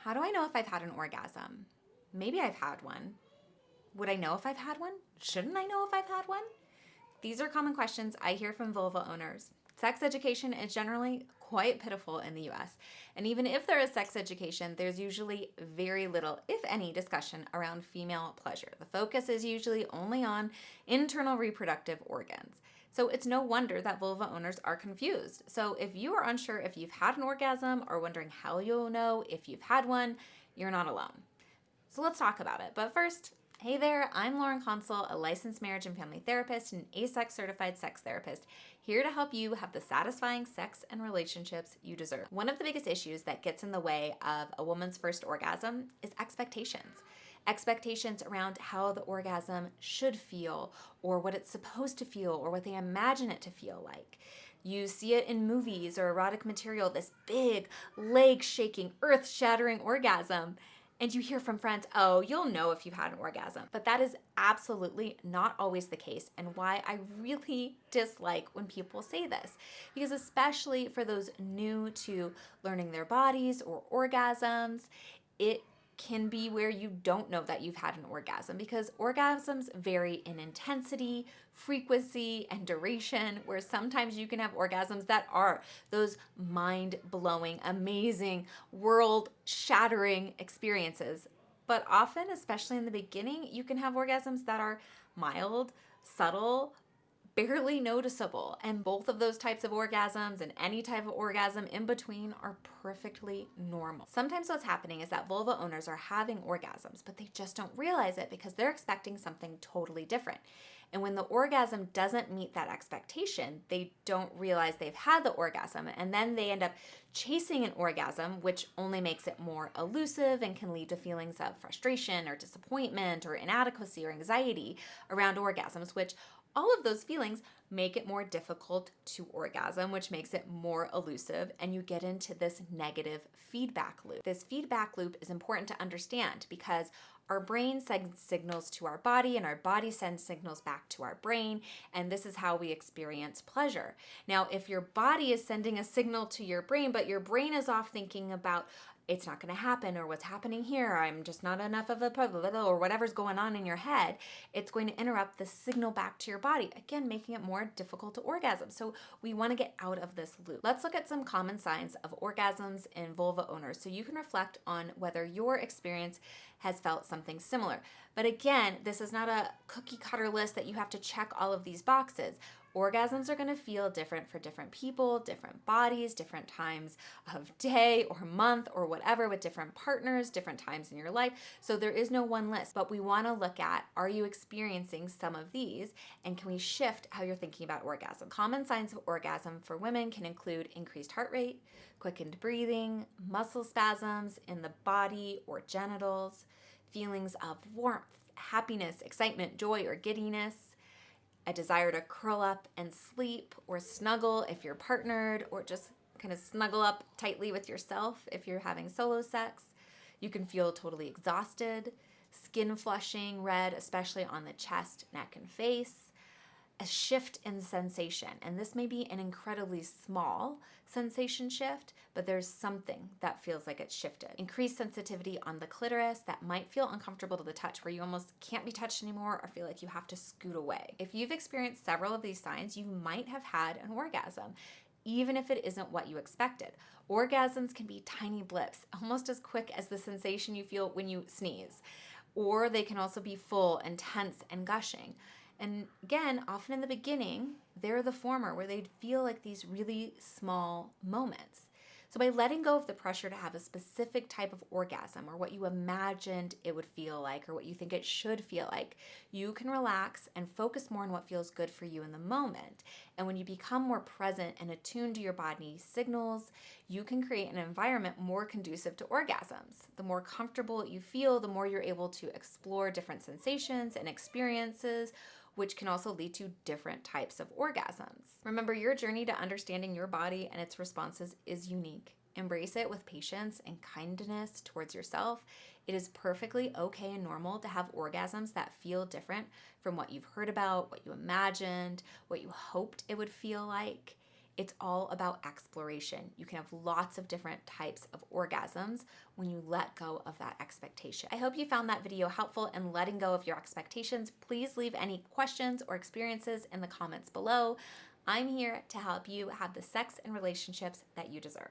How do I know if I've had an orgasm? Maybe I've had one. Would I know if I've had one? Shouldn't I know if I've had one? These are common questions I hear from vulva owners. Sex education is generally quite pitiful in the US. And even if there is sex education, there's usually very little, if any, discussion around female pleasure. The focus is usually only on internal reproductive organs. So it's no wonder that vulva owners are confused. So if you are unsure if you've had an orgasm or wondering how you'll know if you've had one, you're not alone. So let's talk about it. But first, hey there, I'm Lauren Consul, a licensed marriage and family therapist and AASECT certified sex therapist, here to help you have the satisfying sex and relationships you deserve. One of the biggest issues that gets in the way of a woman's first orgasm is expectations. Expectations around how the orgasm should feel, or what it's supposed to feel, or what they imagine it to feel like. You see it in movies or erotic material, this big, leg-shaking, earth-shattering orgasm. And you hear from friends, oh, you'll know if you've had an orgasm. But that is absolutely not always the case, and why I really dislike when people say this. Because especially for those new to learning their bodies or orgasms, it can be where you don't know that you've had an orgasm, because orgasms vary in intensity, frequency, and duration, where sometimes you can have orgasms that are those mind-blowing, amazing, world-shattering experiences. But often, especially in the beginning, you can have orgasms that are mild, subtle, barely noticeable. And both of those types of orgasms and any type of orgasm in between are perfectly normal. Sometimes what's happening is that vulva owners are having orgasms, but they just don't realize it because they're expecting something totally different. And when the orgasm doesn't meet that expectation, they don't realize they've had the orgasm, and then they end up chasing an orgasm, which only makes it more elusive and can lead to feelings of frustration or disappointment or inadequacy or anxiety around orgasms, which all of those feelings make it more difficult to orgasm, which makes it more elusive, and you get into this negative feedback loop. This feedback loop is important to understand because our brain sends signals to our body, and our body sends signals back to our brain, and this is how we experience pleasure. Now, if your body is sending a signal to your brain, but your brain is off thinking about it's not going to happen, or what's happening here, I'm just not enough of a or whatever's going on in your head, it's going to interrupt the signal back to your body, again, making it more difficult to orgasm. So we want to get out of this loop. Let's look at some common signs of orgasms in vulva owners so you can reflect on whether your experience has felt something similar. But again, this is not a cookie cutter list that you have to check all of these boxes. Orgasms are going to feel different for different people, different bodies, different times of day or month or whatever, with different partners, different times in your life. So there is no one list, but we want to look at, are you experiencing some of these, and can we shift how you're thinking about orgasm? Common signs of orgasm for women can include increased heart rate, quickened breathing, muscle spasms in the body or genitals, feelings of warmth, happiness, excitement, joy, or giddiness, a desire to curl up and sleep or snuggle if you're partnered, or just kind of snuggle up tightly with yourself if you're having solo sex. You can feel totally exhausted, skin flushing, red, especially on the chest, neck, and face. A shift in sensation, and this may be an incredibly small sensation shift, but there's something that feels like it's shifted. Increased sensitivity on the clitoris that might feel uncomfortable to the touch, where you almost can't be touched anymore or feel like you have to scoot away. If you've experienced several of these signs, you might have had an orgasm, even if it isn't what you expected. Orgasms can be tiny blips, almost as quick as the sensation you feel when you sneeze, or they can also be full, intense, and gushing. And again, often in the beginning, they're the former, where they feel like these really small moments. So by letting go of the pressure to have a specific type of orgasm, or what you imagined it would feel like, or what you think it should feel like, you can relax and focus more on what feels good for you in the moment. And when you become more present and attuned to your body's signals, you can create an environment more conducive to orgasms. The more comfortable you feel, the more you're able to explore different sensations and experiences, which can also lead to different types of orgasms. Remember, your journey to understanding your body and its responses is unique. Embrace it with patience and kindness towards yourself. It is perfectly okay and normal to have orgasms that feel different from what you've heard about, what you imagined, what you hoped it would feel like. It's all about exploration. You can have lots of different types of orgasms when you let go of that expectation. I hope you found that video helpful in letting go of your expectations. Please leave any questions or experiences in the comments below. I'm here to help you have the sex and relationships that you deserve.